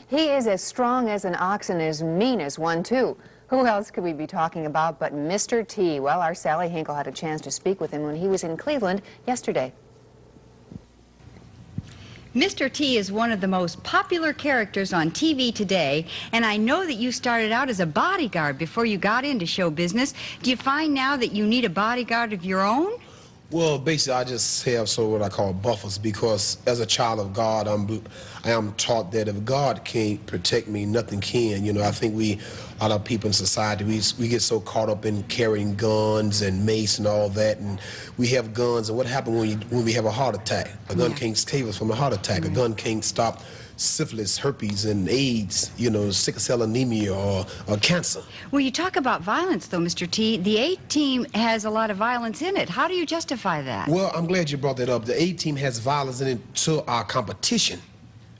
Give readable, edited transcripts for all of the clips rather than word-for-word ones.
He is as strong as an ox and as mean as one, too. Who else could we be talking about but Mr. T? Well, our Sally Hinkle had a chance to speak with him when he was in Cleveland yesterday. Mr. T is one of the most popular characters on TV today, and I know that you started out as a bodyguard before you got into show business. Do you find now that you need a bodyguard of your own? Well, basically, I just have what I call buffers, because as a child of God, I am taught that if God can't protect me, nothing can. You know, I think a lot of people in society, we get so caught up in carrying guns and mace and all that, and we have guns, and what happens when we have a heart attack? A gun can't save us from a heart attack. A gun can't stop syphilis, herpes, and AIDS, you know, sickle cell anemia or cancer. Well, you talk about violence, though, Mr. T. The A-Team has a lot of violence in it. How do you justify that? Well, I'm glad you brought that up. The A-Team has violence in it to our competition.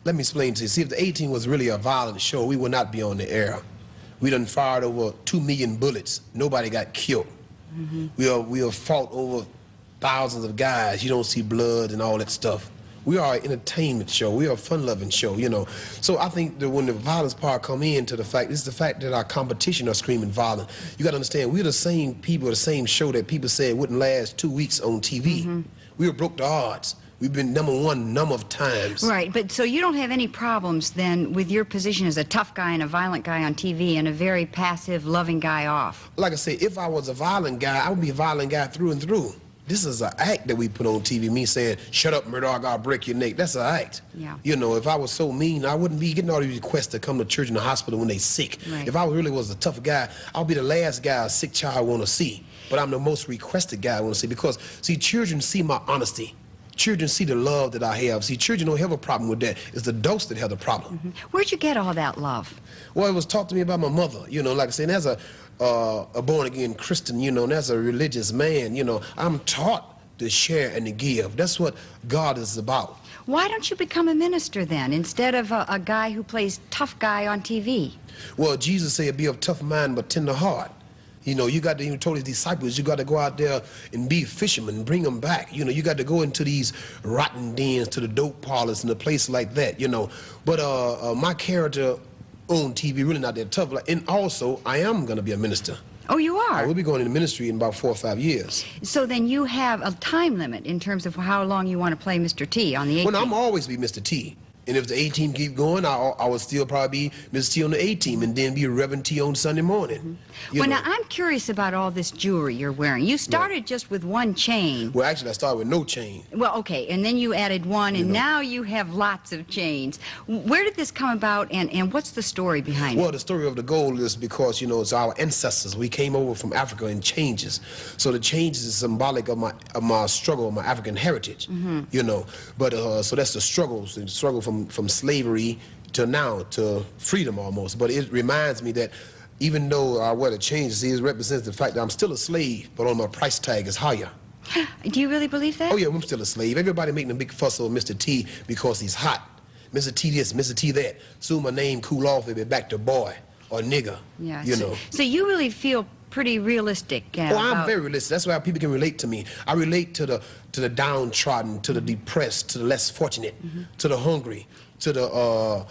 Let me explain to you. See, if the A-Team was really a violent show, we would not be on the air. We done fired over 2 million bullets. Nobody got killed. We have fought over thousands of guys. You don't see blood and all that stuff. We are an entertainment show. We are a fun-loving show, you know. So I think that when the violence part come into the fact, it's the fact that our competition are screaming violent. You got to understand, we're the same people, the same show that people said wouldn't last 2 weeks on TV. We were broke the odds. We've been #1 a number of times. Right, but so you don't have any problems then with your position as a tough guy and a violent guy on TV and a very passive, loving guy off? Like I say, if I was a violent guy, I would be a violent guy through and through. This is an act that we put on TV, me saying, shut up, Murdoch, I'll break your neck. That's an act. Yeah. You know, if I was so mean, I wouldn't be getting all these requests to come to church and the hospital when they sick. Right. If I really was a tough guy, I'll be the last guy a sick child want to see. But I'm the most requested guy I want to see, because, see, children see my honesty. Children see the love that I have. See, children don't have a problem with that. It's the adults that have the problem. Where'd you get all that love? Well, it was taught to me by my mother. You know, like I said, as a born-again Christian, you know, and as a religious man, you know, I'm taught to share and to give. That's what God is about. Why don't you become a minister then, instead of a guy who plays tough guy on TV? Well, Jesus said, be of tough mind but tender heart. You know, you got to, he told his disciples, you got to go out there and be fishermen, bring them back. You know, you got to go into these rotten dens, to the dope parlors and a place like that, you know. But my character on TV really not that tough. And also, I am going to be a minister. Oh, you are? I will be going into ministry in about 4 or 5 years. So then you have a time limit in terms of how long you want to play Mr. T on the A-Team. Well, I'm always be Mr. T. And if the A-Team keep going, I will still probably be Mr. T on the A-Team and then be Reverend T on Sunday morning. Well, now, I'm curious about all this jewelry you're wearing. You started just with one chain. Well, actually, I started with no chain. Well, okay, and then you added one, and now you have lots of chains. Where did this come about, and what's the story behind it? Well, the story of the gold is because, you know, it's our ancestors. We came over from Africa in changes. So the changes is symbolic of my struggle, my African heritage, you know. But, so that's the struggle from slavery to now, to freedom almost. But it reminds me that even though I wear the changes, it represents the fact that I'm still a slave, but on my price tag is higher. Do you really believe that? Oh, yeah, I'm still a slave. Everybody making a big fuss over Mr. T because he's hot. Mr. T this, Mr. T that. Soon my name cool off, it'll be back to boy or nigger, you know. So you really feel pretty realistic. Oh, I'm very realistic. That's why people can relate to me. I relate to the downtrodden, to the depressed, to the less fortunate, to the hungry, to the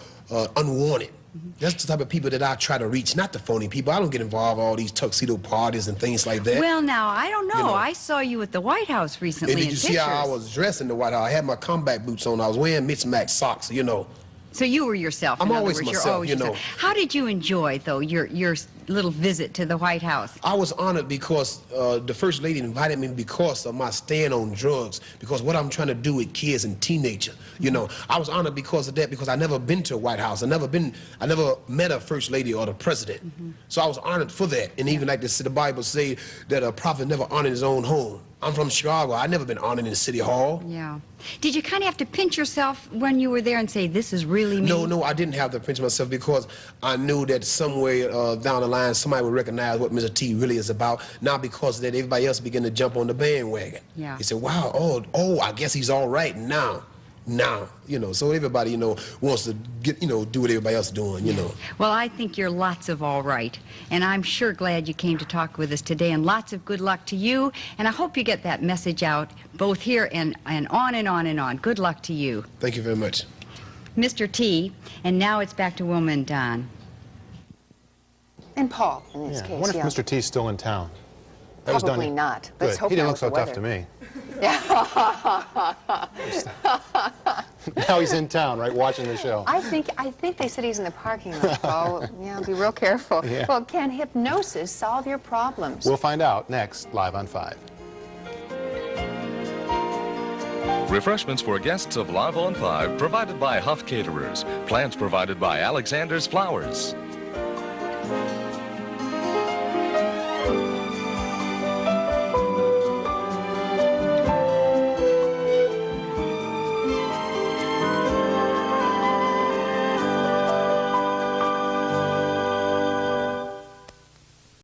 unwanted. That's the type of people that I try to reach, not the phony people. I don't get involved in all these tuxedo parties and things like that. Well, now, I don't know. You know, I saw you at the White House recently. And did you see how I was dressed in the White House? I had my combat boots on. I was wearing mismatched socks, you know. So you were yourself. I'm always myself, you know. How did you enjoy, though, your little visit to the White House? I was honored because the First Lady invited me because of my stand on drugs, because what I'm trying to do with kids and teenagers, you know. I was honored because of that, because I never been to a White House. I never met a First Lady or the President. So I was honored for that. And even like the Bible say that a prophet never honored his own home. I'm from Chicago. I've never been honored in City Hall. Yeah. Did you kind of have to pinch yourself when you were there and say, this is really me? No, I didn't have to pinch myself, because I knew that somewhere down the line somebody would recognize what Mr. T really is about. Now because of that, everybody else began to jump on the bandwagon. Yeah. They said, wow, oh, I guess he's all right now, you know. So everybody, you know, wants to get, you know, do what everybody else is doing, you know. Well, I think you're lots of all right, and I'm sure glad you came to talk with us today, and lots of good luck to you, and I hope you get that message out both here and on and on and on. Good luck to you. Thank you very much. Mr. T, and now it's back to Wilma and Don. And Paul, in this I case, wonder if yeah. Mr. T's still in town. That was Probably done. not. Good. Let's hope He didn't not look so with the tough to weather. me. Now he's in town, right, watching the show. I think they said he's in the parking lot, Paul. Yeah, be real careful. Yeah. Well, can hypnosis solve your problems? We'll find out next, live on 5. Refreshments for guests of Live on 5 provided by Huff Caterers. Plants provided by Alexander's Flowers.